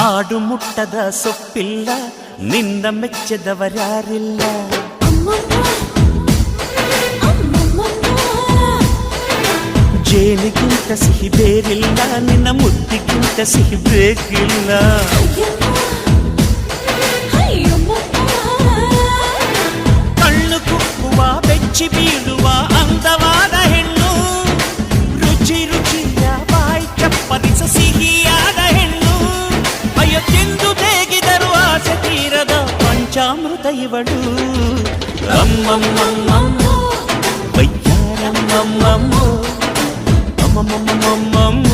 ಆಡು ಮುಟ್ಟದ ಸೊಪ್ಪಿಲ್ಲ ನಿನ್ನ ಮೆಚ್ಚದವರ್ಯಾರಿಲ್ಲ ಜೇನಿಗಿಂತ ಸಿಹಿ ಬೇರಿಲ್ಲ ನಿನ್ನ ಮುದ್ದಿಗಿಂತ ಸಿಹಿ ಬೇಕಿಲ್ಲ ಕಣ್ಣು ಕುಕ್ಕುವ ಬೆಚ್ಚಿ ಬೀಳುವ ಅಂದವಾದ ಹೆಣ್ಣು ರುಚಿ ರುಚಿಯ ಬಾಯಿ ಚಪ್ಪರಿಸ ಸಿಹಿಯಾದ ಹೆಣ್ಣು ಅಯ್ಯೋ ತಿಂದು ಬೇಗಿದರು ಆಸೆ ತೀರದ ಪಂಚಾಮೃತ ಇವಳು ಅಮ್ಮಮ್ಮಮ್ಮಮ್ಮ ವೈಯಾರಮ್ಮಮ್ಮಮ್ಮೋ ಅಮ್ಮಮ್ಮಮ್ಮಮ್ಮಮ್ಮ